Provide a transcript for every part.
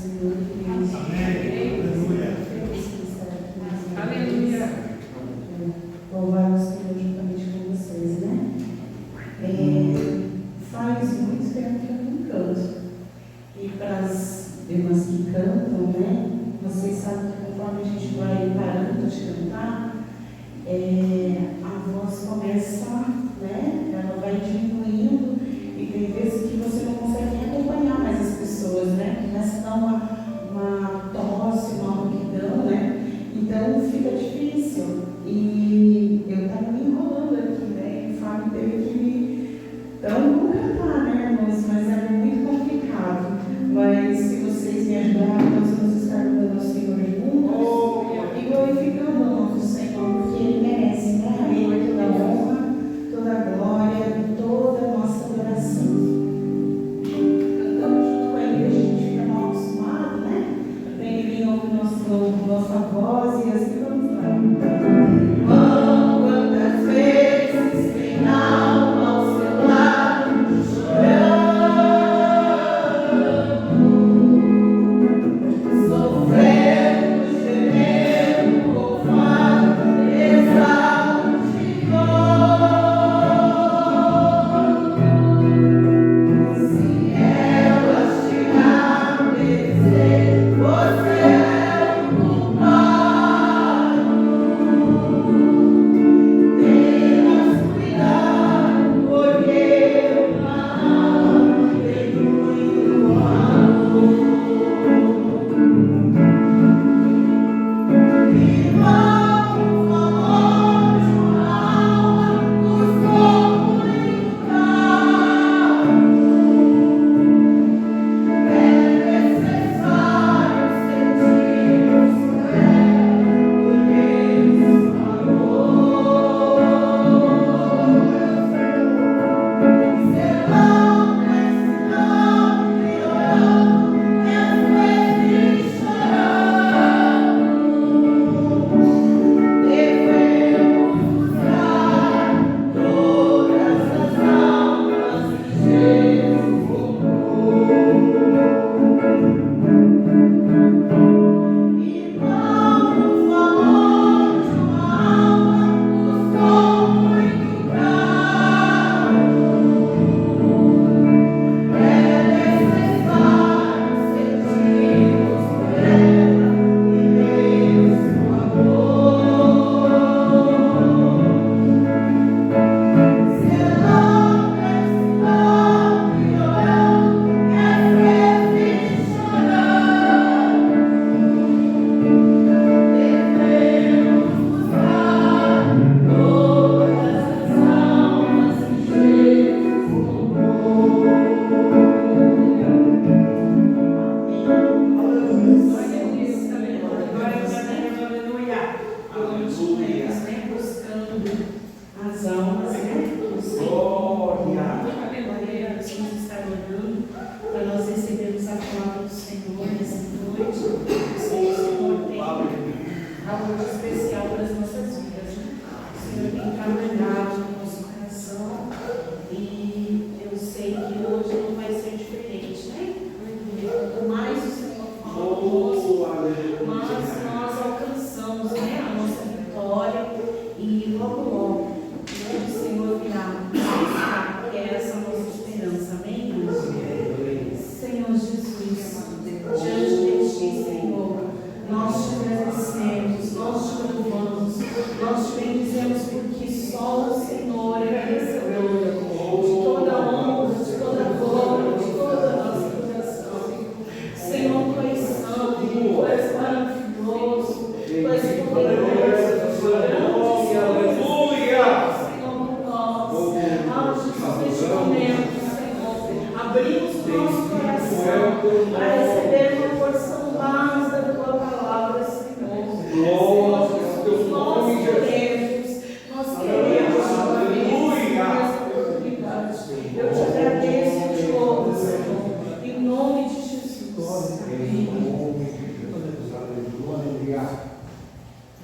Senhor e Deus. Amém. Aleluia. Aleluia. Louvar o Senhor juntamente com vocês, né? Faz muito tempo que eu não canto. E para as irmãs que cantam, né? Vocês sabem que conforme a gente vai parando de cantar, a voz começa, né? Ela vai diminuindo e tem vezes que você não consegue nem acompanhar mais as pessoas, né? Começa a dar uma tosse, uma rouquidão, né? Então fica difícil. E eu estava me enrolando aqui, né? E o Fábio teve que me. Então, vou cantar, né, irmãos? Mas é muito complicado. Mas se vocês me ajudarem, nós vamos estar louvando ao Senhor juntos e glorificando o nosso Senhor, porque Ele merece, né? A Ele toda a honra, toda a glória, toda a nossa adoração. Cantamos junto com a igreja, a gente fica mal acostumado, né? Tem ninguém ouve nossa voz e assim vamos lá. Quantas vezes tem alma ao seu lado chorando, sofrendo, gemendo, conforme exalto de dor. Se ela chegar a vencer, você é o culpado.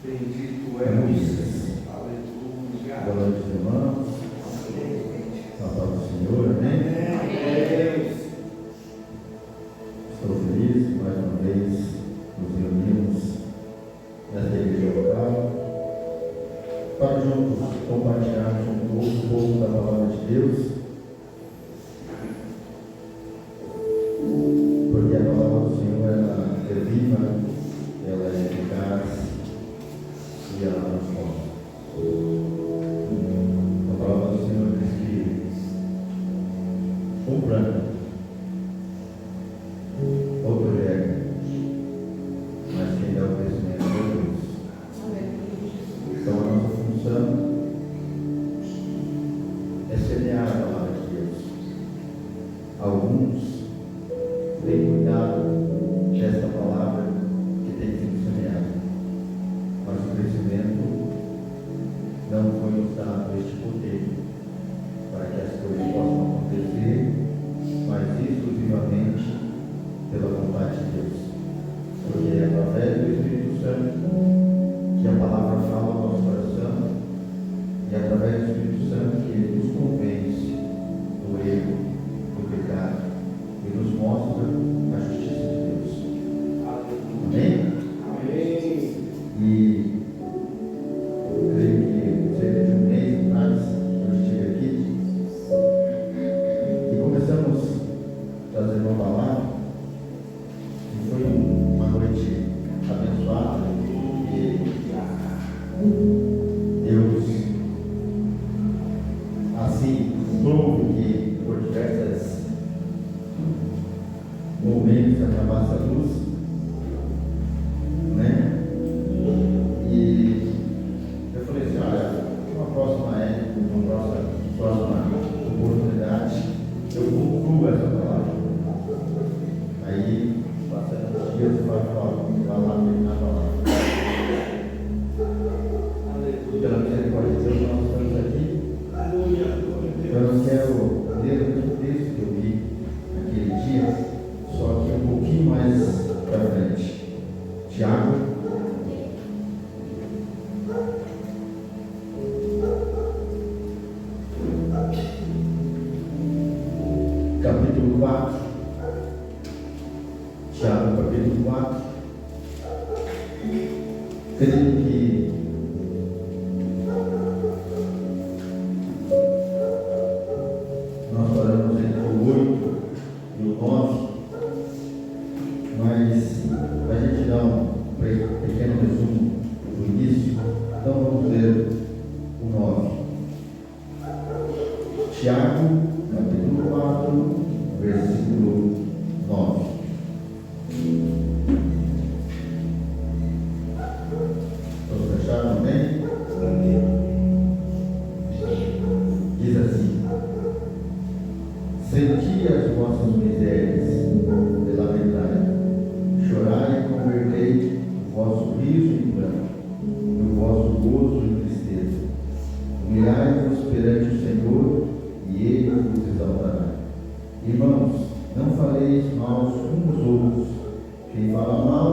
Bendito é o Senhor. Aleluia. Boa noite, irmãos. Na paz do Senhor, amém? Estou feliz mais uma juntos compartilharmos um pouco da palavra de Deus, porque a palavra do Senhor ela é viva, ela é eficaz e ela transforma. A palavra do Senhor diz que um plano, outro rega, mas quem dá o crescimento é Deus. Então a nossa função é semear a palavra de Deus. Alguns têm cuidado desta palavra que tem sido semeada, mas o crescimento não foi nos dado este poder para que as coisas possam acontecer, mas exclusivamente pela vontade de Deus, porque é através do Espírito Santo que a palavra fala ao nosso coração, e é através do Espírito Santo que ele nos convence do erro, do pecado, e nos mostra a justiça de Deus. Amém? Amém. E eu creio que cerca de um mês atrás eu estive aqui e começamos a trazer uma palavra, e foi uma noite abençoada, e Deus assim soube que por diversos momentos acabasse a luz, né? E eu falei assim, olha, uma próxima época, uma próxima oportunidade, eu concluo essa palavra. Aí, passando os dias, eu vai lá terminar a palavra. Pela misericórdia de Deus, nós estamos aqui. Eu não quero ler o mesmo texto que eu li naquele dia, só que um pouquinho mais para frente. Tiago, capítulo 4. Tiago, capítulo 4. Creio que nós falamos entre o 8 e o 9, mas para a gente dar um pequeno resumo do início, então vamos ler o 9. Tiago, capítulo 4, versículo 9. Todos acharam bem? Diz assim: senti as vossas misérias e lamentai, chorai e convertei o vosso riso em pranto, e o vosso gozo em tristeza. Humilhai-vos perante o Senhor, e Ele vos exaltará. Irmãos, não faleis mal uns aos outros. Quem fala mal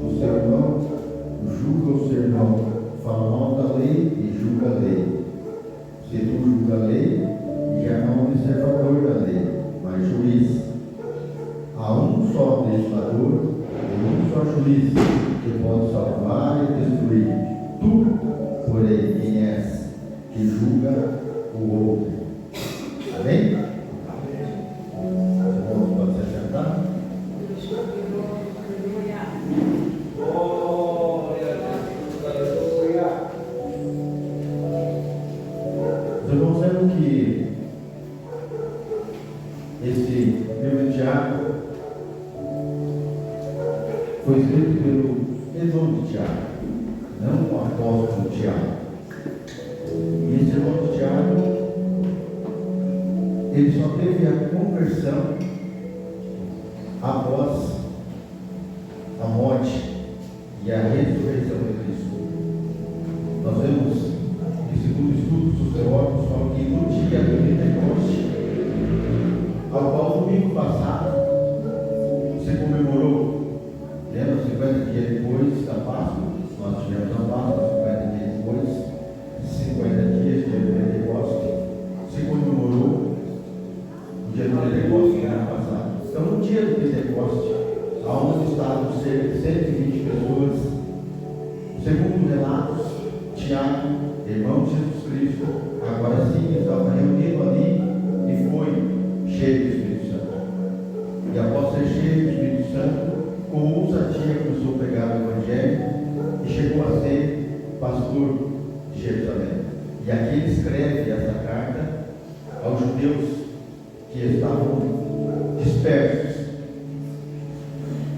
do seu irmão, julga o seu irmão. Fala mal da lei e julga a lei. Se tu julga a lei, já não é observador da lei, mas juiz. Há um só legislador e um só juiz, que pode salvar e destruir. Tu, porém, quem és, que julga o outro. Amém? Irmãos, pode se sentar? Os irmãos lembram que esse livro de Tiago foi escrito pelo irmão de Tiago, não o apóstolo Tiago. E esse irmão de Tiago, ele só teve a conversão após a morte e a ressurreição de Cristo. Nós vemos que, segundo estudos dos teólogos, falam que no dia do Pentecoste, ao qual domingo passado se comemorou, lembra, 50 dias depois da Páscoa, nós tivemos a Páscoa, 50 dias depois, 50 dias de Pentecoste, se comemorou o dia do Pentecoste no ano passado. Então, no dia do Pentecoste, aonde estavam cerca de 120 pessoas, segundo relatos, Tiago irmão de Jesus Cristo, agora sim estava reunido ali e foi cheio do Espírito Santo. E após ser cheio do Espírito Santo, com ousadia começou a pregar o Evangelho e chegou a ser pastor de Jerusalém. E aqui ele escreve essa carta aos judeus que estavam dispersos.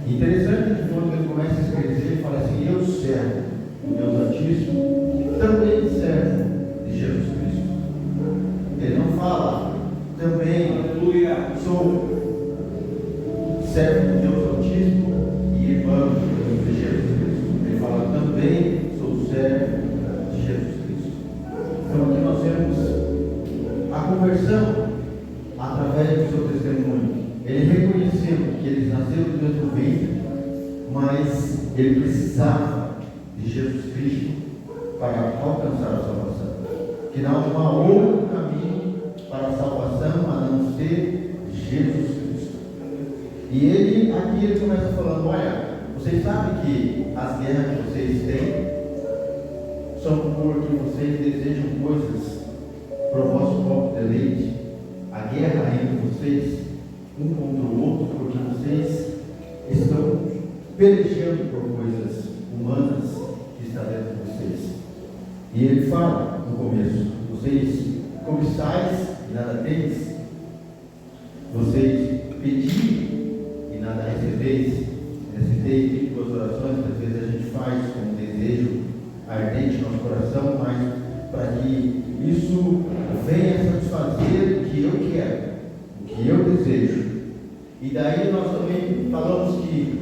Interessante que quando ele começa a escrever, ele fala assim: eu servo do Deus Altíssimo, também servo de Jesus Cristo. Ele não fala também sou servo do Deus Altíssimo e irmão de Jesus Cristo. Ele fala também sou servo de Jesus Cristo. Então aqui nós temos a conversão através do seu testemunho. Ele reconheceu que eles nasceram do mesmo ventre, mas ele precisava de Jesus Cristo para alcançar a salvação. Que não há outro caminho para a salvação a não ser Jesus Cristo. E aqui ele começa falando: olha, vocês sabem que as guerras que vocês têm são porque vocês desejam coisas para o vosso próprio deleite. A guerra entre vocês, um contra o outro, porque vocês estão pelejando por coisas humanas que está dentro de vocês. E ele fala no começo: vocês cobiçais e nada tendes, vocês pedis e nada recebeis. Recitei aqui duas orações que às vezes a gente faz com um desejo ardente no nosso coração, mas para que isso venha satisfazer o que eu quero, o que eu desejo. E daí nós também falamos que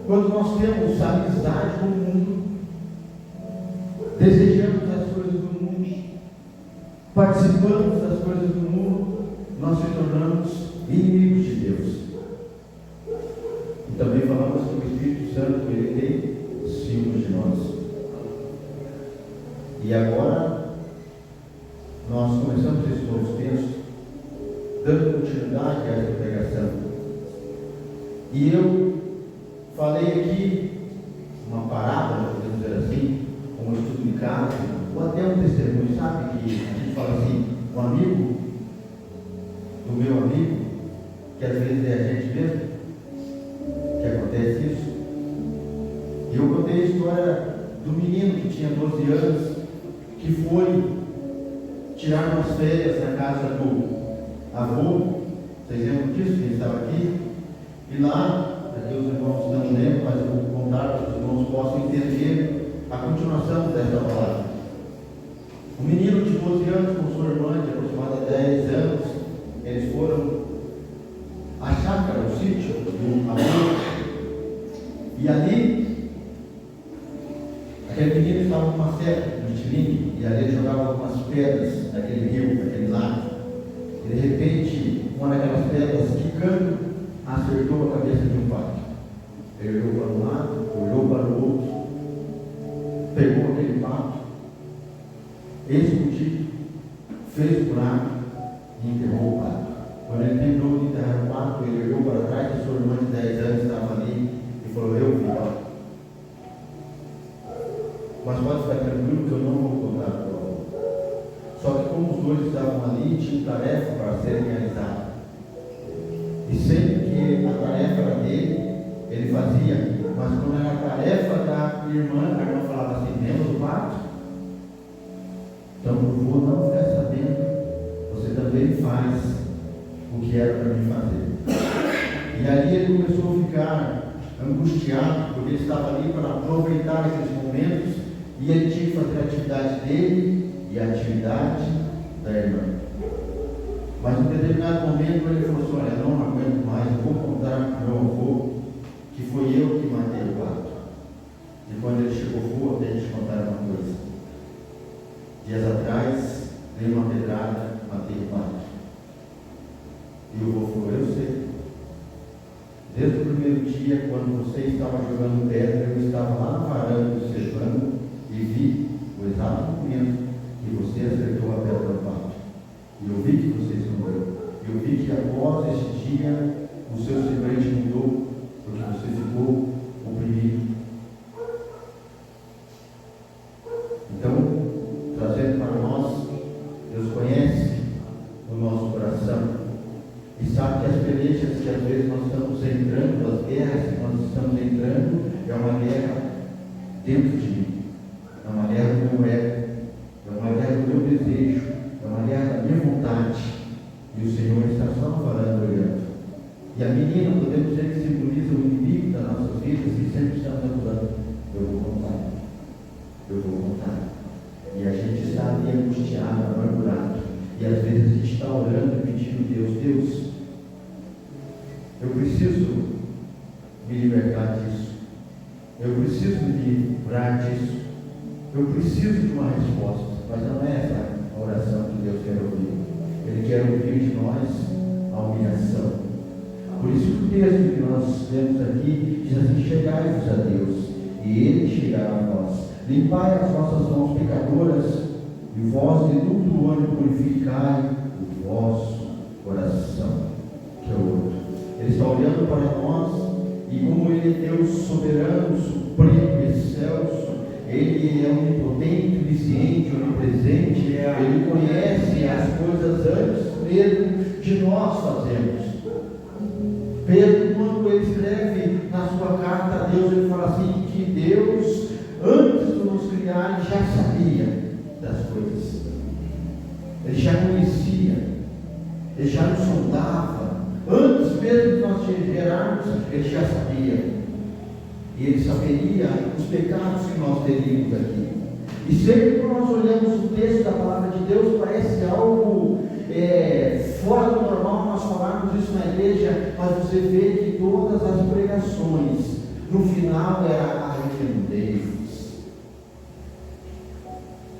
quando nós temos amizade com o mundo, desejamos as coisas do mundo, participamos das coisas do mundo, nós se tornamos inimigos de Deus. E também falamos que o Espírito Santo, ele tem ciúmes de nós. E agora nós começamos esse novo texto dando continuidade a essa pregação. E eu falei aqui uma parábola, podemos dizer assim, um estudo de caso, ou até um testemunho, sabe? Que a gente fala assim: um amigo do meu amigo, que às vezes é a gente mesmo, que acontece isso. E eu contei a história do menino que tinha 12 anos, que foi tirar umas férias na casa do avô. Vocês lembram disso? Quem estava aqui? E lá, aqui os irmãos não lembram, mas eu vou contar para que os irmãos possam entender a continuação dessa palavra. Um menino de 12 anos com sua irmã de aproximadamente 10 anos, eles foram à chácara, ao sítio do avô, e ali aquele menino estava com uma seta de estilingue, e ali ele jogava algumas pedras daquele rio, daquele lago. E de repente, uma daquelas pedras, quicando, acertou a cabeça de um pato. Ele olhou para um lado, olhou para o outro, pegou aquele pato, explodiu, fez buraco e enterrou o pato. Quando ele terminou de enterrar o pato, ele olhou para trás e sua irmã de 10 anos estava ali e falou: eu vi o pato. Mas pode ficar tranquilo que eu não vou contar para o avô. Só que como os dois estavam ali, tinha tarefa para ser realizada. E sempre que a tarefa era dele, ele fazia. Mas quando era a tarefa da irmã, a irmã falava assim: lembra do pato? Então o avô não ficar sabendo, você também faz o que era para mim fazer. E aí ele começou a ficar angustiado, porque ele estava ali para aproveitar aqueles momentos, e ele tinha que fazer a atividade dele e a atividade da irmã. Mas em determinado momento ele falou assim: olha, não aguento mais, eu vou contar para o meu avô que foi eu que matei o pato. E quando ele chegou, vou até te contar uma coisa. Dias atrás, dei uma pedrada, matei o pato. E o avô falou: eu sei. Desde o primeiro dia, quando você estava jogando pedra, eu estava lá na varanda observando e vi o exato momento que você acertou a pedra no pato. E eu vi que você se mudou. Eu vi que após esse dia, o seu semblante mudou, porque você ficou oprimido. Então, dentro de mim. É uma guerra do meu ego, é uma guerra do meu desejo, é uma guerra da minha vontade. E o Senhor está só falando, olhando. E a menina, podemos dizer que simboliza o inimigo das nossas vidas, que sempre está falando: eu vou contar, eu vou contar. E a gente está ali angustiado, amargurado. E às vezes a gente está orando e pedindo: Deus, eu preciso me libertar disso. Eu preciso me livrar disso. Eu preciso de uma resposta. Mas não é essa a oração que Deus quer ouvir. Ele quer ouvir de nós a humilhação. Por isso que o texto que nós lemos aqui diz assim: chegai-vos a Deus, e Ele chegará a vós. Limpai as vossas mãos pecadoras, e vós de duplo ânimo purificai o vosso coração. Que é o outro. Ele está olhando para nós, e como Ele é Deus soberano, supremo, excelso, Ele é onipotente, onisciente, onipresente, Ele conhece as coisas antes mesmo de nós fazermos. Pedro, quando ele escreve na sua carta a Deus, ele fala assim: que Deus, antes de nos criar, já sabia das coisas. Ele já conhecia, Ele já nos sondava. Antes mesmo de nós gerarmos, Ele já sabia. E Ele saberia os pecados que nós teríamos aqui. E sempre que nós olhamos o texto da palavra de Deus, parece algo fora do normal nós falarmos isso na igreja, mas você vê que todas as pregações, no final era: arrependei-vos.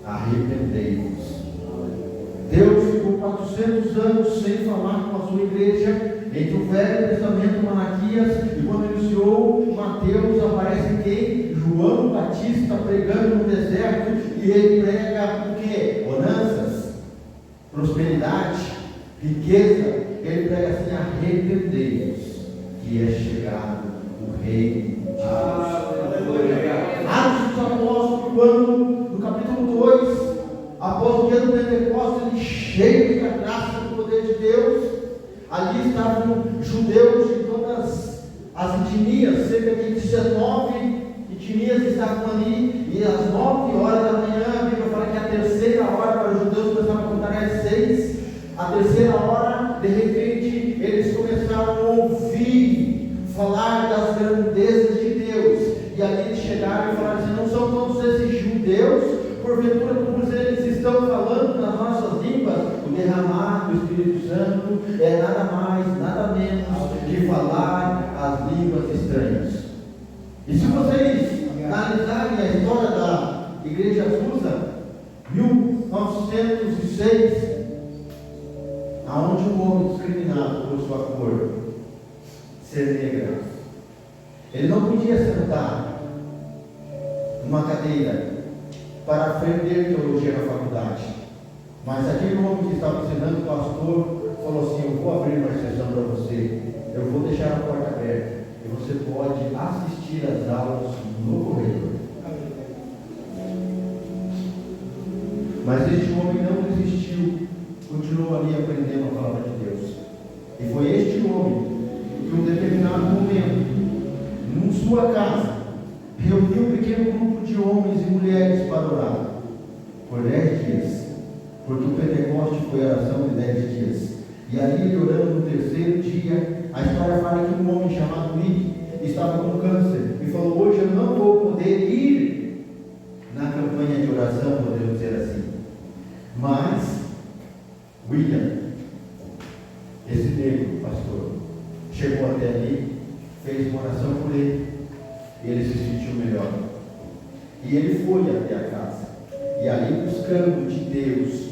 Arrependei-vos. Deus ficou 400 anos sem falar com a sua igreja. Entre o Velho Testamento, Malaquias, e quando iniciou Mateus, aparece quem? João Batista pregando no deserto, e ele prega o quê? Bonanças, prosperidade, riqueza. Ele prega assim: arrependei-vos, que é chegado o reino de Deus. Atos dos Apóstolos, quando no capítulo 2, após o dia do Pentecostes, ele cheio da graça do poder de Deus. Ali estavam judeus de todas as etnias, cerca de 19 etnias estavam ali, e às 9 horas da manhã, a Bíblia fala que a terceira hora, para os judeus começaram a contar às 6, a terceira hora, de repente, eles começaram a ouvir falar das grandezas de Deus, e ali eles chegaram e falaram assim: não são todos esses judeus, porventura, como eles estão falando nas nossas línguas? O derramar do Espírito Santo é nada mais, nada menos que falar as línguas estranhas. E se vocês analisarem a história da Igreja Azusa, 1906, aonde um homem discriminado por sua cor, ser negra, ele não podia sentar numa cadeira para aprender teologia na faculdade. Mas aquele homem que estava ensinando, o pastor, falou assim: eu vou abrir uma exceção para você, eu vou deixar a porta aberta, e você pode assistir às aulas no corredor. Mas este homem não desistiu, continuou ali aprendendo a palavra de Deus. E foi este homem que, em um determinado momento, em sua casa, reuniu um pequeno grupo de homens e mulheres para orar por 10 dias, porque o Pentecoste foi a oração de 10 dias. E ali, ele orando no terceiro dia, a história fala que um homem chamado Mick estava com câncer e falou: hoje eu não vou poder ir na campanha de oração, podemos dizer assim. Mas William, esse negro pastor, chegou até ali, fez uma oração por ele, e ele se sentiu melhor. E ele foi até a casa, e ali, buscando de Deus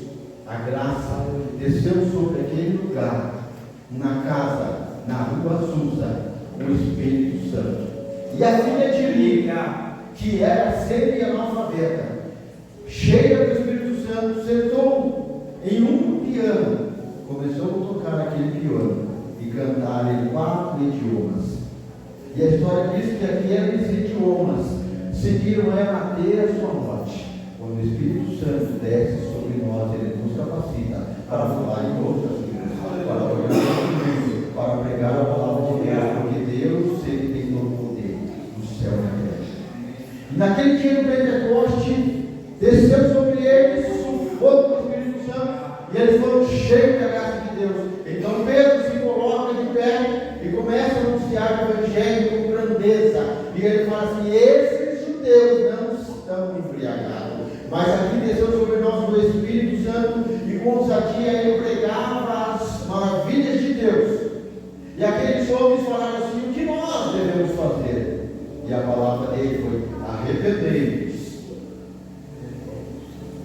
a graça, desceu sobre aquele lugar, na casa, na rua Azusa, o Espírito Santo. E a filha de Lídia, que era semi-analfabeta, cheia do Espírito Santo, sentou em um piano, começou a tocar aquele piano e cantar em 4 idiomas. E a história diz que aqueles idiomas seguiram ela até a sua morte. Quando o Espírito Santo desce sobre nós, ele nos capacita para falar em outras línguas, para pregar a palavra de Deus, porque Deus, ele tem todo o poder do céu e da terra. E naquele dia do Pentecoste, desceu sobre eles o fogo do Espírito Santo, e eles foram cheios da graça de Deus. Então Pedro se coloca de pé e começa a anunciar o Evangelho com grandeza. E ele fala assim: esses judeus não estão embriagados, mas aqui desceu sobre nós o Espírito Santo, e com ousadia ele pregava as maravilhas de Deus. E aqueles homens falaram assim: o que nós devemos fazer? E a palavra dele foi: arrependei-vos.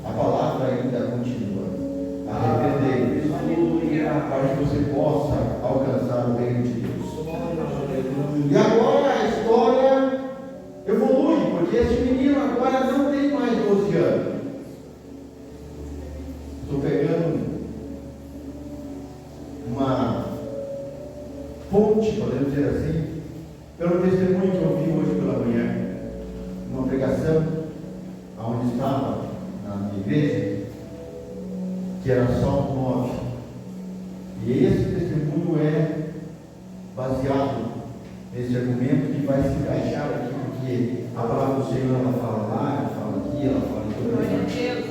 A palavra ainda continua: arrependei-vos, para que você possa alcançar o reino de Deus. E agora a história evolui, porque esse menino agora não tem mais 12 anos. Estou pegando uma ponte, podemos dizer assim, pelo testemunho que eu ouvi hoje pela manhã, uma pregação onde estava na minha igreja, que era Salmo 9. E esse testemunho é baseado nesse argumento que vai se encaixar aqui, porque a palavra do Senhor, ela fala lá, ela fala aqui, ela fala aqui.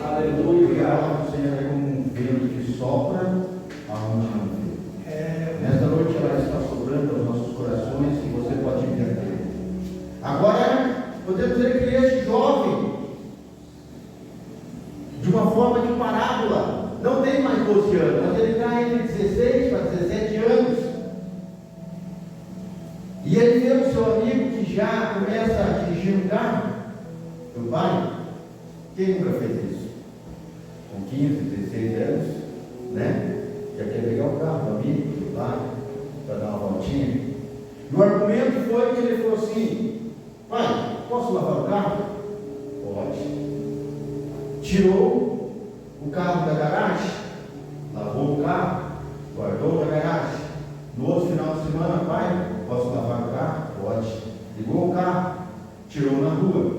Aleluia. E a palavra do Senhor é como um vento que sopra aonde não vê. Nesta noite ela está soprando aos nossos corações, e você pode entender. Agora, podemos dizer que este jovem, de uma forma de parábola, não tem mais 12 anos, mas ele está entre 16 para 17 anos. E ele vê o seu amigo que já começa a dirigir um carro do pai. Quem nunca fez isso? Com 15, 16 anos, né? Já quer pegar o carro do amigo, do pai, para dar uma voltinha. E o argumento foi que ele falou assim: pai, posso lavar o carro? Pode. Tirou o carro da garagem, lavou o carro, guardou na garagem. No outro final de semana: pai, posso lavar o carro? Pode. Ligou o carro, tirou na rua,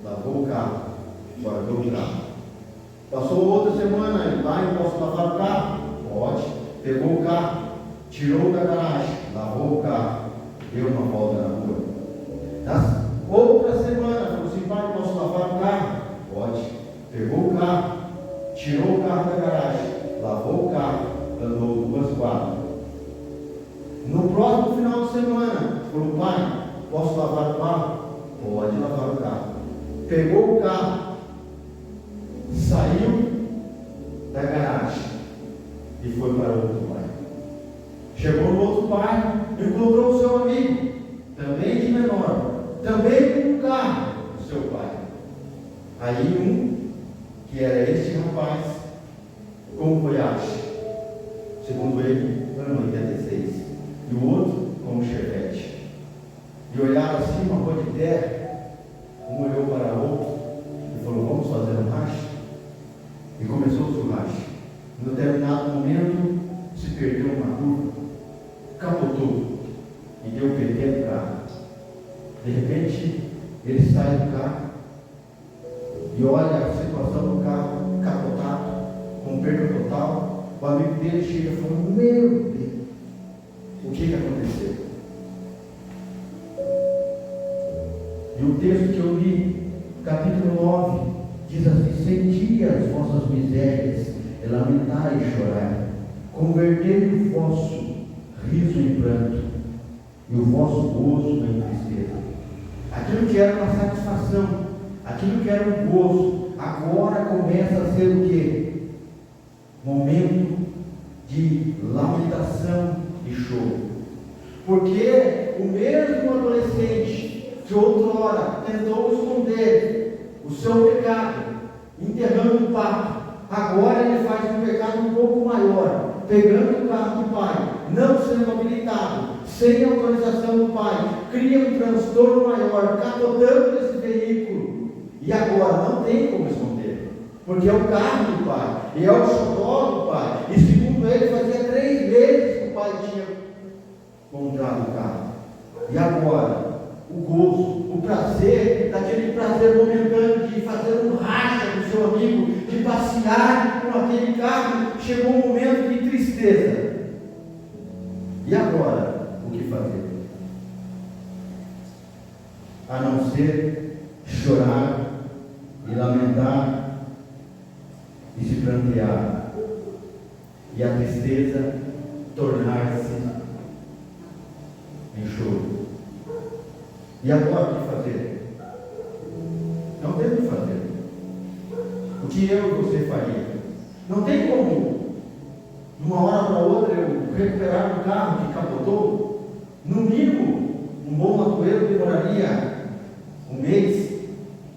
lavou o carro, guardou o carro. Passou outra semana: pai, posso lavar o carro? Pode. Pegou o carro, tirou da garagem, lavou o carro, deu uma volta na rua. Na outra semana, falou assim: pai, posso lavar o carro? Pode. Pegou o carro, tirou o carro da garagem, lavou o carro, andou 2 quadras. No próximo final de semana, falou: pai, posso lavar o carro? Pode lavar o carro. Pegou o carro, saiu da garagem e foi para outro bairro. Chegou no outro bairro, encontrou o seu amigo, também de menor, também com um carro do seu pai. Aí que era este rapaz, com Voyage, segundo ele, ano 86, e o outro com o Chevette. E olharam assim, uma rua de terra, um olhou para o outro e falou: vamos fazer um racha? E começou o racha. Em determinado momento, se perdeu uma curva, capotou e deu PT no carro. De repente, ele sai do carro e olha a situação do carro capotado, com perda total. O amigo dele chega e fala: meu Deus, o que aconteceu? E o texto que eu li, capítulo 9, diz assim: senti as vossas misérias, e lamentai e chorai, convertei o vosso riso em pranto, e o vosso gozo em tristeza. Aquilo que era uma satisfação, aquilo que era um gozo, agora começa a ser o quê? Momento de lamentação e choro. Porque o mesmo adolescente que outrora tentou esconder o seu pecado, enterrando o pato, agora ele faz um pecado um pouco maior, pegando o carro do pai, não sendo habilitado, sem autorização do pai, cria um transtorno maior, capotando esse veículo. E agora não tem como esconder, porque é o carro do pai, e é o xodó do pai. E segundo ele, fazia 3 meses que o pai tinha comprado o carro. E agora, o gozo, o prazer, daquele prazer momentâneo de fazer um racha com seu amigo, de passear com aquele carro, chegou um momento de tristeza. E agora, o que fazer? A não ser chorar e lamentar e se prantear, e a tristeza tornar-se em choro. E agora o que fazer? Não tem o que fazer. O que eu e você faria? Não tem como, de uma hora para outra, eu recuperar um carro que capotou. No mínimo, um bom latoeiro demoraria um mês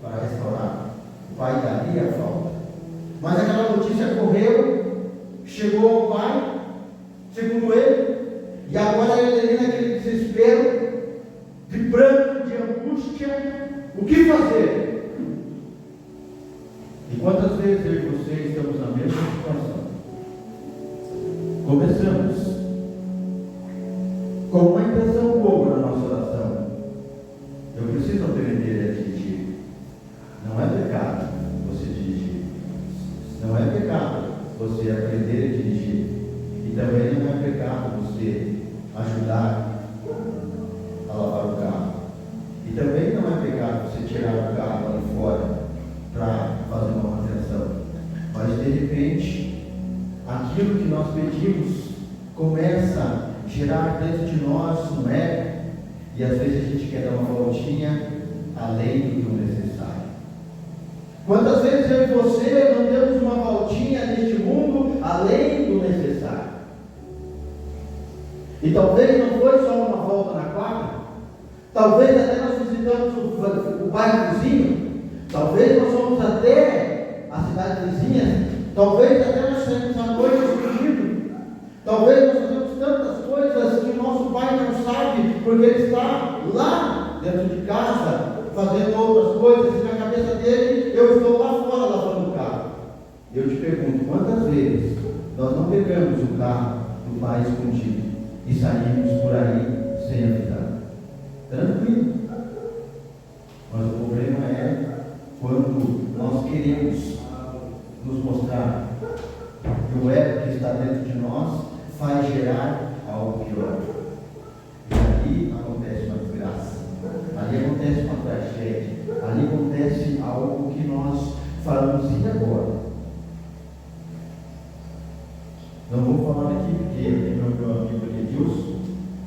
para restaurar. O pai daria a falta. Mas aquela notícia correu, chegou ao pai, segundo ele, e agora ele naquele desespero, de pranto, de angústia, o que fazer? E quantas vezes eu e você estamos na mesma situação? Começamos com uma intenção boa na nossa oração. Eu preciso aprender a dirigir. Não é pecado você dirigir. Não é pecado você aprender a dirigir. E também não é pecado você ajudar a lavar o carro. E também não é pecado você tirar o carro ali fora para fazer uma manutenção. Mas de repente, aquilo que nós pedimos começa a gerar dentro de nós um ego, e às vezes a gente quer dar uma voltinha além do necessário. Quantas vezes eu e você não demos uma voltinha neste mundo além do necessário? E talvez não foi só uma volta na quadra, talvez até nós visitamos o bairro vizinho, talvez nós fomos até a cidade vizinha, talvez até nós saímos à noite escondido, talvez nós fazemos tantas coisas que o nosso pai não sabe, porque ele está lá dentro de casa, fazendo outras coisas, e na cabeça dele, eu estou lá fora lavando o carro. Eu te pergunto, quantas vezes nós não pegamos o carro do pai escondido e saímos por aí sem avisar? Tranquilo. Mas o problema é quando nós queremos nos mostrar que o ego que está dentro de nós faz gerar algo pior. E ali acontece uma desgraça, ali acontece uma tragédia, ali acontece algo que nós falamos, e agora? Não vou falar aqui porque tem meu amigo Edilson,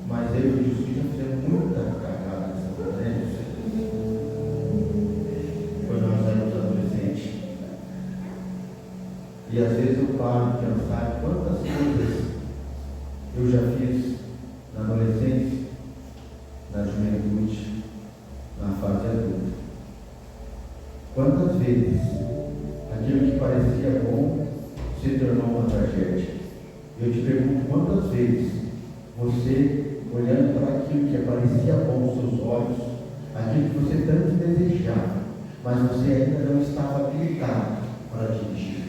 mas eu e o Edilson já fizemos muita cagada nessa coisa. Quando nós éramos adolescentes. E às vezes eu paro de pensar quantas coisas eu já fiz na adolescência, na juventude, na fase adulta. Quantas vezes aquilo que parecia bom se tornou uma tragédia? Eu te pergunto, quantas vezes você, olhando para aquilo que parecia bom aos seus olhos, aquilo que você tanto desejava, mas você ainda não estava habilitado para dirigir,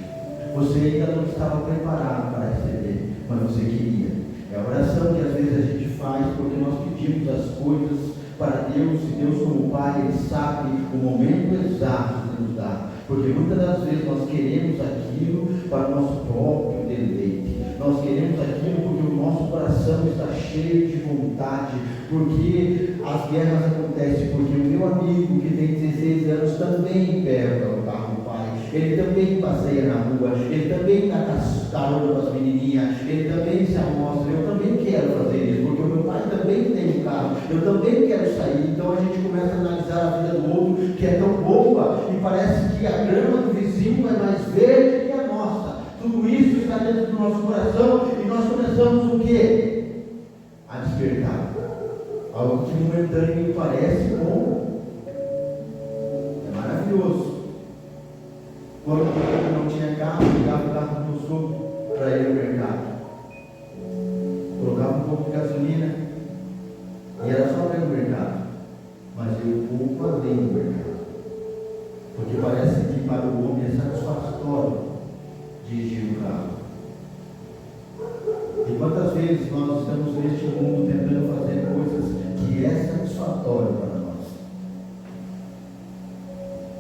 você ainda não estava preparado para receber, mas você queria. É a oração que às vezes a gente faz porque nós pedimos as coisas para Deus, e Deus, como Pai, Ele sabe o momento exato de nos dar, porque muitas das vezes nós queremos aquilo para o nosso próprio deleite, nós queremos aquilo porque o nosso coração está cheio de vontade, porque as guerras acontecem, porque o meu amigo que tem 16 anos também pega o carro do pai, ele também passeia na rua, ele também dá carona para as menininhas, ele também se amostra, eu também quero fazer isso, porque o meu pai também tem um carro, eu também quero sair. Então a gente começa a analisar a vida do outro, que é tão boa, e parece que a grama do vizinho é mais verde que a nossa. Tudo isso está dentro do nosso coração, e nós começamos o quê? A despertar. Algo que momentâneo parece bom, é maravilhoso. Quando eu não tinha carro, ligava o carro do meu sogro para ir ao mercado, colocava um pouco de gasolina e era só para ir ao mercado, mas eu um pouco além do mercado, porque parece que para o homem é satisfatório dirigir o carro. E quantas vezes nós estamos neste mundo tentando fazer coisas que é satisfatório para nós?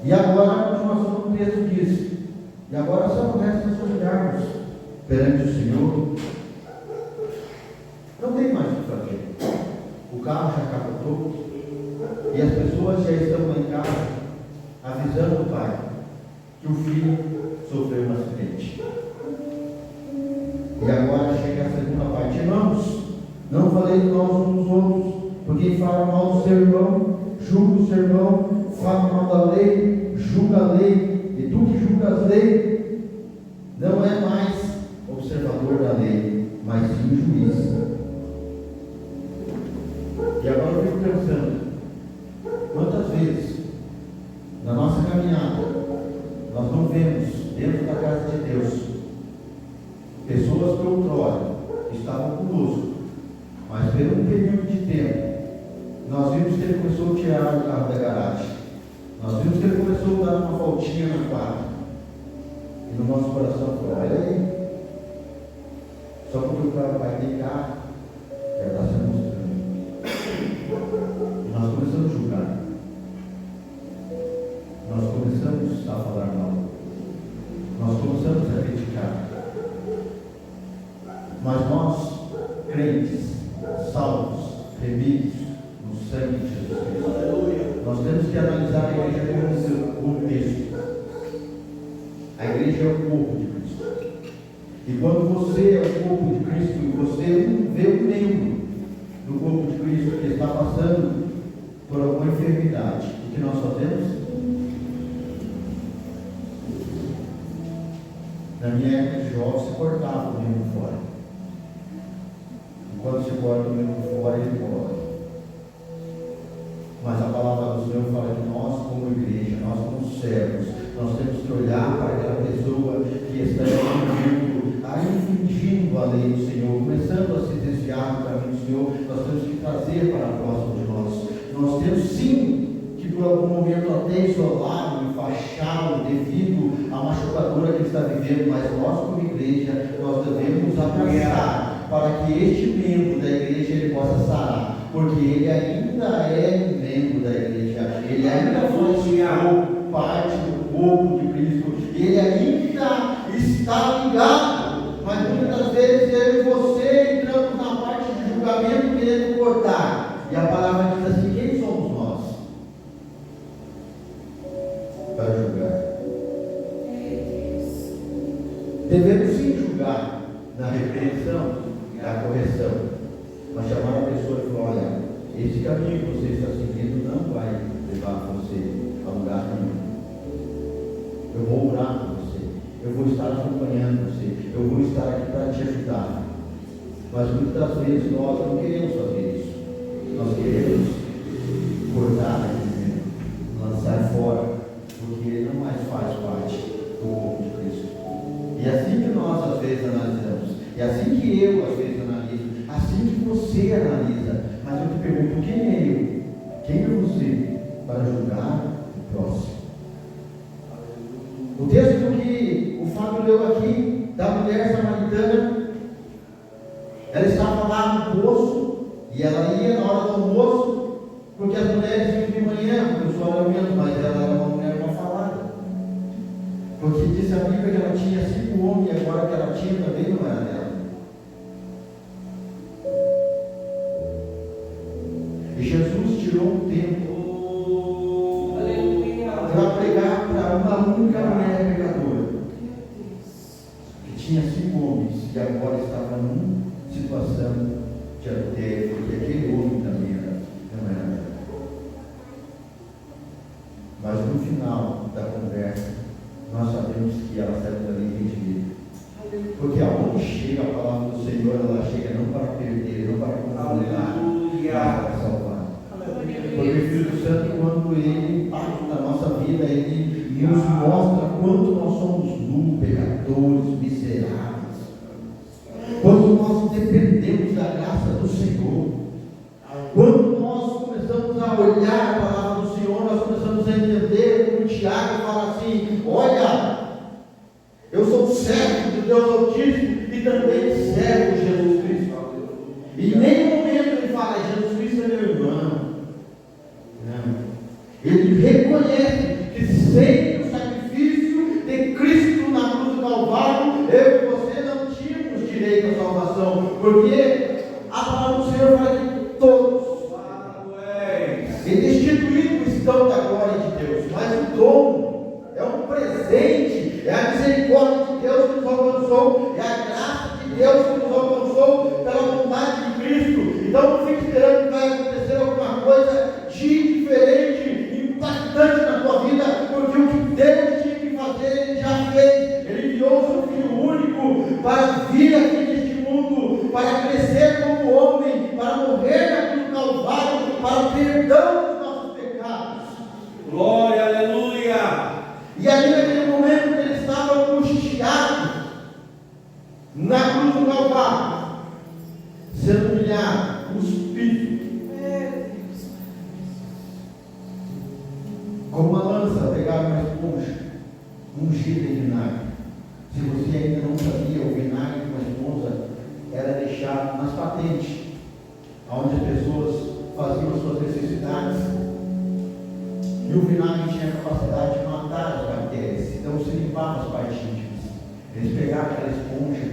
E agora a continuação do texto diz: e agora só resta nos olharmos perante o Senhor. Não tem mais o que fazer. O carro já capotou e as pessoas já estão lá em casa avisando o pai que o filho sofreu um acidente. E agora chega a segunda parte. Irmãos, não falei nós uns dos outros, porque quem fala mal do seu irmão, julga o seu irmão, fala mal da lei, julga a lei, e tu que julgas a lei, não é mais observador da lei, mas sim juiz. E agora eu fico pensando, quantas vezes na nossa caminhada nós não vemos dentro da casa de Deus pessoas que outrora estavam conosco, mas por um período de tempo nós vimos que ele começou a tirar o carro da garagem, nós vimos que ele começou a dar uma voltinha na quadra, e no nosso coração foi: olha aí, só porque o cara vai ter carro, já está se mostrando. E nós começamos a julgar, nós começamos a falar mal, nós começamos a criticar. Mas nós, crentes, salvos, remidos no sangue de Jesus Cristo, nós temos que analisar a igreja como seu contexto. A igreja é o corpo de Cristo. E quando você é o corpo de Cristo e você vê um membro do corpo de Cristo que está passando por alguma enfermidade, o que nós fazemos? Na minha época de jovem, se cortava o membro fora. Quando se corta o membro fora, ele morre. Mas a palavra do Senhor fala que nós, como igreja, nós como servos, nós temos que olhar para aquela pessoa que está infringindo a lei do Senhor, começando a se desviar do caminho do Senhor. Nós temos que trazer para próximo de nós. Nós temos sim que por algum momento até isolá-lo, enfaixá-lo devido à machucadura que ele está vivendo, mas nós como igreja, nós devemos apoiar para que este membro da igreja ele possa sarar, porque ele ainda é membro da igreja, ele ainda foi parte do corpo de Cristo, ele ainda está ligado, mas muitas vezes eu e você entramos na parte de julgamento querendo cortar, e a palavra diz assim: quem somos nós para julgar? Devemos sim julgar na repreensão, a correção, mas chamar a pessoa e falar: olha, esse caminho que você está seguindo não vai levar você a lugar nenhum. Eu vou orar por você, eu vou estar acompanhando você, eu vou estar aqui para te ajudar. Mas muitas vezes nós não queremos fazer isso, nós queremos cortar aqui, lançar fora, porque ele não mais faz parte do corpo de Cristo. E assim que nós às vezes analisamos, é assim que eu às vezes analiso, assim que você analisa. Mas eu te pergunto: quem é eu? Quem é você para julgar o próximo? O texto que o Fábio leu aqui, da mulher samaritana, ela estava lá no poço, e ela ia na hora do almoço, porque as mulheres iam de manhã, porque o sol era menos, mas ela era uma mulher mal falada. Porque disse a Bíblia que ela tinha 5 homens, e agora que ela tinha também não era dela. E Jesus tirou um tempo para pregar para uma única mulher pecadora, que tinha 5 homens, e agora estava numa situação de adultério, porque aquele homem também não era dela. Mas no final da conversa, nós sabemos que ela saiu dali redimida. Porque aonde chega a palavra do Senhor, ela chega não para perder, não para condenar, mas para salvar. Porque o Espírito Santo, quando ele impacta na nossa vida, ele nos mostra quanto nós somos nus, pecadores, miseráveis. Quando nós dependemos da graça do Senhor. Quando nós começamos a olhar a palavra do Senhor, nós começamos a entender como Tiago fala assim: olha, eu sou servo de Deus Altíssimo e também servo de Jesus Cristo. E em nenhum momento ele fala: Jesus Cristo é meu irmão. Não. Ele reconhece que sem o sacrifício de Cristo na cruz do Calvário, eu e você não tínhamos direito à salvação, porque a palavra do Senhor fala que todos, indestituídos estão da glória de Deus, mas o dom vir aqui neste mundo para crescer como homem, para morrer na cruz do Calvário, para o perdão dos nossos pecados. Glória, aleluia. E ali naquele momento que ele estava angustiado na cruz do Calvário, sendo humilhado, cuspido, como uma lança, pegaram uma esponja, ungida em vinagre. Se você ainda não sabia, o vinagre com a esponja era deixado nas patentes, onde as pessoas faziam as suas necessidades. E o vinagre tinha a capacidade de matar as bactérias, então se limpava as partes íntimas. Eles pegavam aquela esponja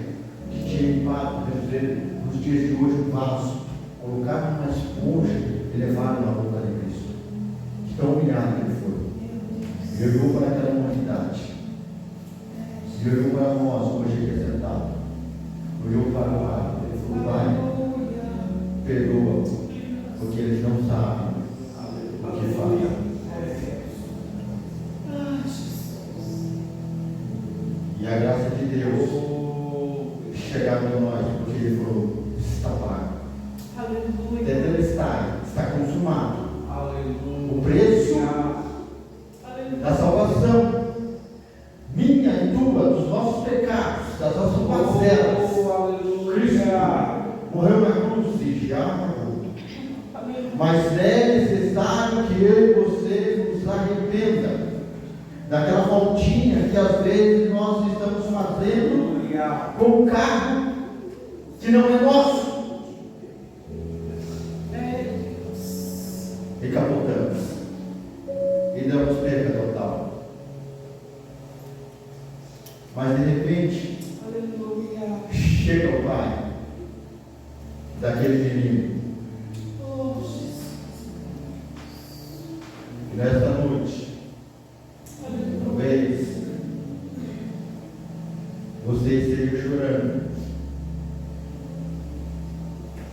que tinha limpado, nos dias de hoje, um vaso, colocavam uma esponja e levaram na boca de Cristo. Tão humilhado que ele foi. E olhou para aquela humanidade. E olhou para nós, hoje aqui sentado. Olhou para o Pai. Ele falou: Pai, perdoa, porque eles não sabem o que fazem. E a graça de Deus chegava a nós, porque ele falou: está pago. Entendeu? Está consumado. O preço da salvação minha e tua, dos nossos pecados, das nossas mazelas, Cristo morreu na cruz e já pagou. Mas é necessário que eu e você nos arrependa daquela faltinha que às vezes nós estamos fazendo com um carro que não é nosso. E capotamos. E damos perda total. Mas de repente, chega o pai daquele menino. E nesta noite, talvez você esteja chorando.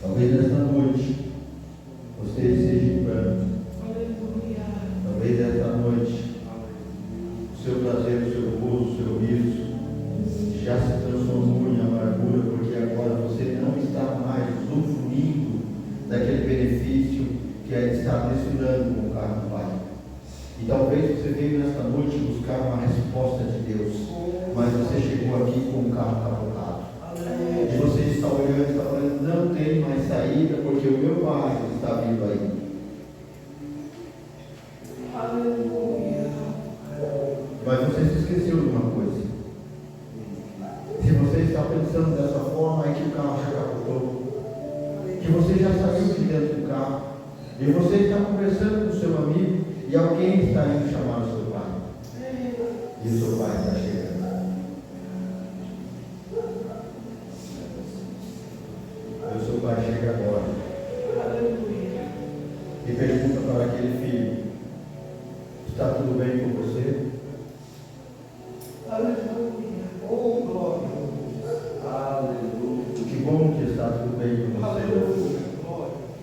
Talvez nesta noite você esteja em pranto. Talvez esta noite o seu prazer, o seu gozo, o seu riso já se transformou em amargura, porque agora você não está mais usufruindo daquele benefício que está desfilando com o carro do Pai. E talvez você veio nesta noite buscar uma resposta de Deus, mas você chegou aqui com o carro capotado. E você está olhando e está falando: não tem mais saída, porque o meu Pai está vindo aí. Mas você se esqueceu de uma coisa. Se você está pensando dessa forma, é que o carro já capotou, que você já saiu de dentro do carro, e você está conversando com o seu amigo, e alguém está indo chamar o seu pai, e o seu pai está chegando. E o seu pai chega agora e pergunta para aquele filho: está tudo bem com você? Oh, glória. Aleluia. Que bom que está tudo bem com você. Aleluia.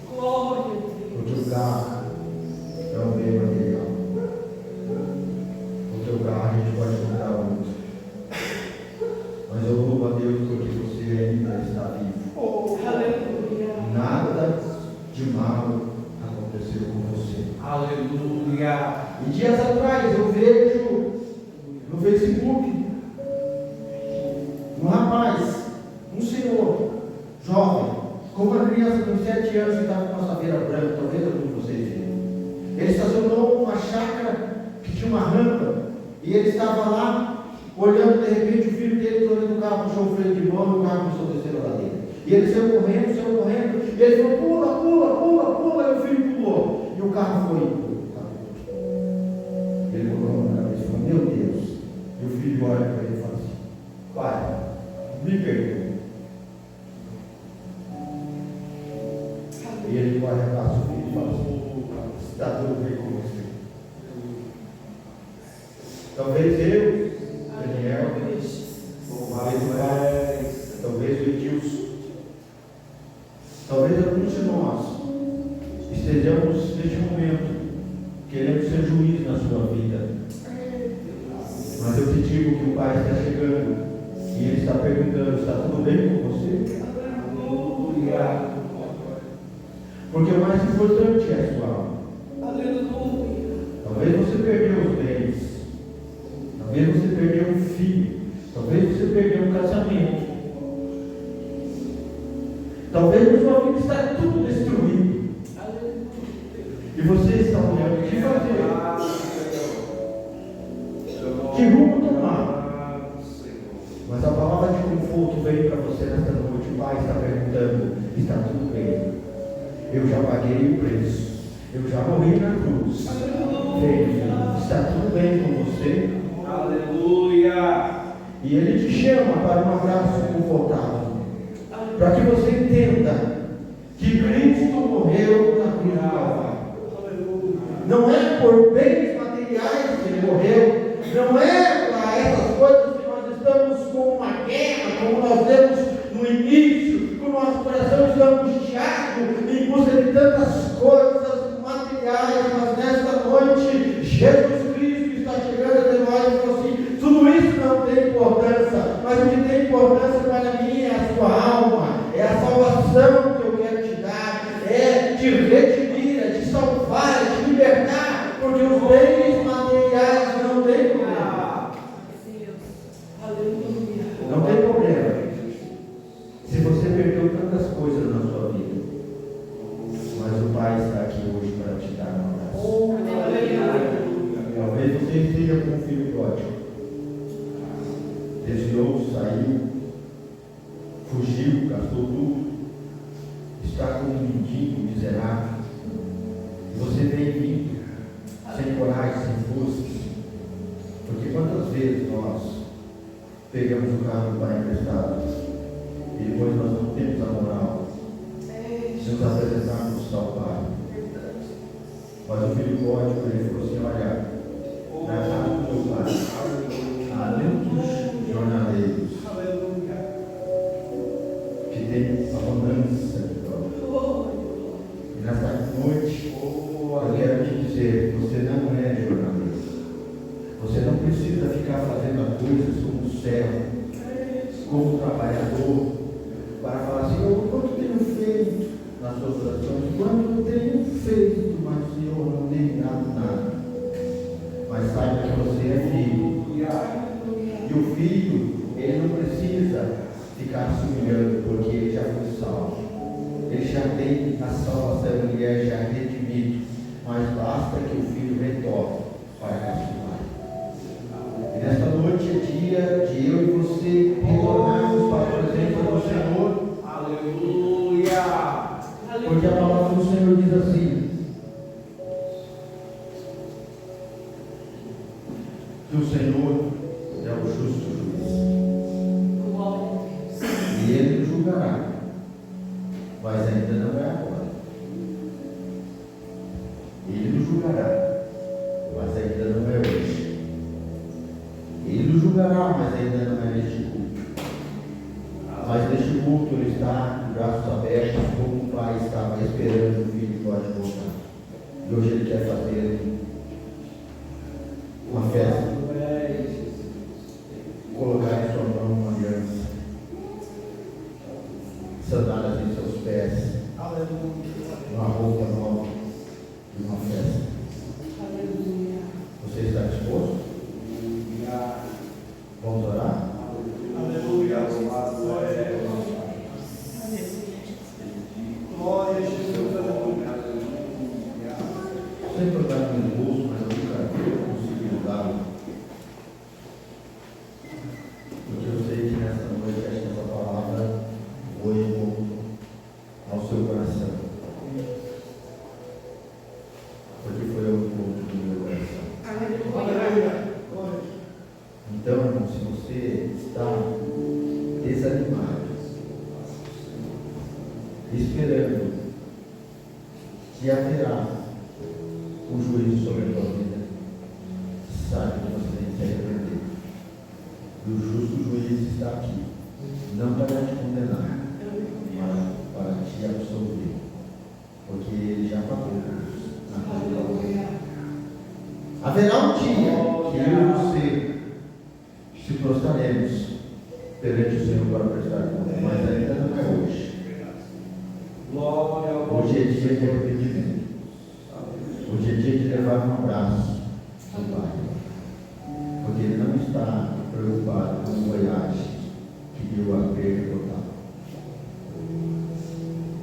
Glória. O teu carro é um bem material. O teu carro a gente pode comprar muito. Mas eu louvo a Deus porque você ainda está vivo. Oh, aleluia. Nada de mal aconteceu com você. Aleluia. E dias atrás eu vejo no Facebook um rapaz, um senhor jovem, com uma criança com 7 anos que estava com uma saveira branca, talvez algum de vocês viram. Ele estacionou uma chácara que tinha uma rampa, e ele estava lá olhando. De repente o filho dele olhando o carro, puxou o freio de mão e o carro começou a descer a ladeira. E ele saiu correndo, e ele falou: pula, e o filho pulou, e o carro foi. Ele colocou a mão na cabeça e falou: meu Deus. E o filho olha para ele e fala assim: pai, me perdoa. E ele corre, abraça o filho e fala assim: está tudo bem com você? Talvez eu, Daniel, talvez o pai, talvez o Edilson, talvez alguns de nós estejamos neste momento querendo ser juiz na sua vida. Mas eu te digo que o Pai está chegando E Ele está perguntando: está tudo bem com você? Aleluia. Porque o mais importante é a sua alma. Aleluia. Talvez você perdeu os bens, talvez você perdeu um filho, talvez você perdeu um casamento, talvez a sua vida está tudo destruído. E você está olhando o que fazer, que rumo tomar. Mas a palavra de conforto veio para você nesta noite. O Pai está perguntando: está tudo bem? Eu já paguei o preço, eu já morri na cruz. Veja, está tudo bem com você? Aleluia. E Ele te chama para um abraço confortável, para que você entenda que Cristo morreu na cruz do Calvário. Não é por bens materiais que Ele morreu, não é para essas coisas que nós estamos com uma guerra, como nós vemos no início, com o nosso coração está angustiado em busca de tantas coisas materiais, mas nesta noite Jesus Cristo está chegando até nós e falou assim: tudo isso não tem importância, mas o que tem importância para mim é a sua alma, é a salvação que eu quero te dar, é te redimir, é te salvar, é te libertar, porque os bens materiais não tem problema. Não tem problema. Se você perdeu tantas coisas na sua vida, mas o Pai está aqui hoje para te dar um abraço. Talvez você esteja com um filho pródigo, desviou, saiu, fugiu, gastou tudo, está com um mendigo miserável, e você vem vindo, sem coragem, sem forças, porque quantas vezes nós pegamos o carro do Pai emprestado, e depois nós não temos a moral de nos apresentarmos ao Pai. Mas o filho pródigo, ele falou assim: olha, na casa do meu Pai há muitos jornaleiros que têm abundância de droga. E nesta noite eu quero te dizer: você não é jornaleiro. Você não precisa ficar fazendo coisas como servo, como trabalhador, para falar assim: eu quanto tenho feito nas suas orações, quanto eu tenho feito, mas o Senhor não tem me dado nada. Mas saiba que você é filho. E o filho, ele não precisa ficar se humilhando, porque ele já foi salvo. Ele já tem a salvação, ele é já redimido. Mas basta que o filho retorne para a casa do Pai. E nesta noite é dia de eu e você retornarmos para a presença do Senhor. Aleluia. Porque a palavra do Senhor diz assim: que o Senhor é o justo juiz, e Ele nos julgará, mas ainda não é agora. Ele nos julgará, mas ainda não é hoje. Ele nos julgará, mas ainda não é neste culto. Mas neste culto Ele está de braços abertos, como o Pai estava esperando o Filho pode voltar. E hoje Ele quer fazer uma festa, colocar em sua mão uma aliança, sandálias em seus pés, uma roupa nova e uma festa. Você está disposto? Vamos orar? Aleluia. Glória a Jesus. Aleluia. Sempre eu dar no bolso, mas eu nunca consegui usá-lo. Porque eu sei que nessa noite essa palavra foi ao seu coração. Porque foi ao encontro do meu coração. Então, irmão, se você está desanimado, esperando que haverá um juízo sobre a tua vida, sabe que você tem que se arrepender. E o justo juiz está aqui, não para te condenar, mas para te absolver, porque ele já pagou na cruz. Haverá um dia que eu e você se prostraremos perante o Senhor para prestar conta, mas ainda não é hoje. Hoje é dia de arrependimento. Hoje é dia de levar um abraço ao Pai. Porque Ele não está preocupado com o Goiás que deu a perda total.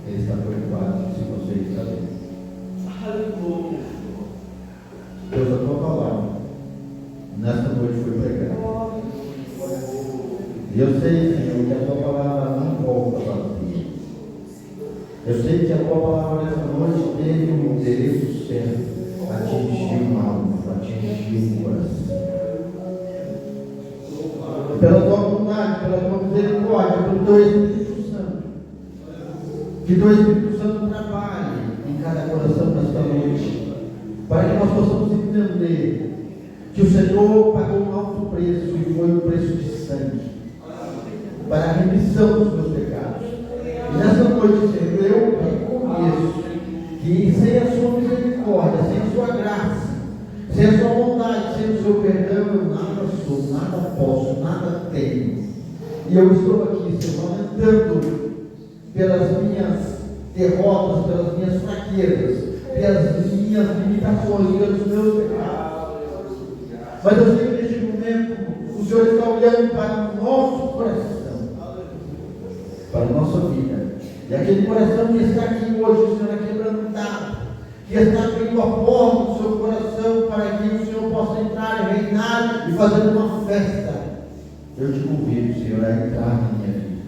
Ele está preocupado se você está bem. Deus, a tua palavra nesta noite foi pregada. E eu sei, Senhor, que a tua palavra não volta vazia. Eu sei que a tua palavra nessa noite teve um endereço certo, atingir o alvo, atingir o coração. Pela tua bondade, pela tua misericórdia, pelo teu Espírito Santo. Que teu Espírito Santo trabalhe em cada coração nesta noite, para que nós possamos entender que o Senhor pagou um alto preço e foi um preço de sangue para a remissão dos meus pecados. E nessa noite, Senhor, eu reconheço que sem a sua misericórdia, sem a sua graça, sem a sua bondade, sem o seu perdão, eu nada sou, nada posso, nada tenho. E eu estou aqui, Senhor, lamentando pelas minhas derrotas, pelas minhas fraquezas, pelas minhas limitações, pelos meus pecados. Mas eu sei que neste momento o Senhor está olhando para o nosso coração, para a nossa vida. E aquele coração que está aqui hoje, o Senhor é quebrantado, que está abrindo a porta do seu coração para que o Senhor possa entrar e reinar e fazer uma festa. Eu te convido, Senhor, a entrar na minha vida,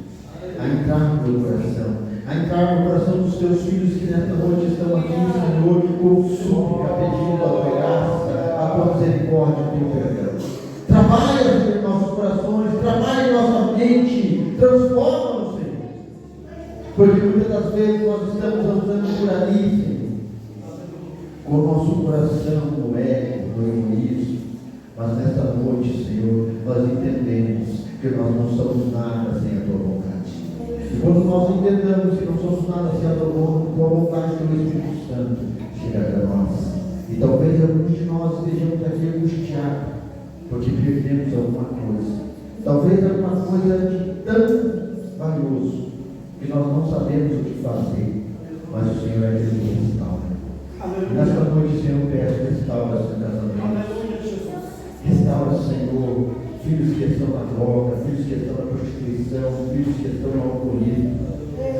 a entrar no meu coração, a entrar no coração dos teus filhos que nesta noite estão aqui, Senhor, com súplica, pedindo a tua graça, a tua misericórdia, o teu perdão. Trabalha em nossos corações, trabalha em nossa mente, transforma-nos, Senhor. Porque muitas das vezes nós estamos andando por ali, Senhor, com o nosso coração no ego, no egoísmo. Mas nesta noite, Senhor, nós entendemos que nós não somos nada sem a tua vontade. E quando nós entendemos que não somos nada sem a tua vontade, o Espírito Santo chega para nós. E talvez alguns de nós estejamos aqui angustiados, porque perdemos alguma coisa. Talvez alguma coisa de tão valioso que nós não sabemos o que fazer. Mas o Senhor é aquele que restaura. E nesta noite, Senhor, eu peço, restaura essa casamento. Restaura, Senhor, filhos que estão na droga, filhos que estão na prostituição, filhos que estão no alcoolismo.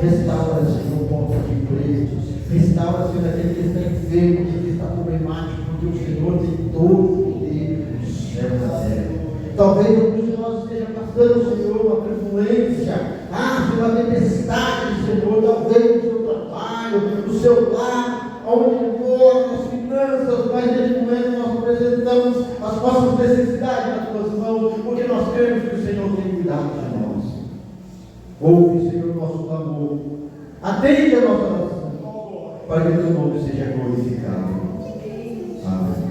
Restaura, Senhor, pontos de emprego. Restaura, Senhor, aquele que está enfermo, que está problemático, porque o Senhor tem todo o poder do céu e da terra. Talvez alguns de nós esteja passando, Senhor, uma turbulência, Senhor, uma tempestade, Senhor, talvez no seu trabalho, no seu lar, onde for, nas finanças, mas neste momento nós apresentamos as nossas necessidades nas tuas mãos, porque nós cremos que o Senhor tem cuidado de nós. Ouve, Senhor, o nosso clamor, atende a nossa oração, para que o teu nome seja glorificado. Amém.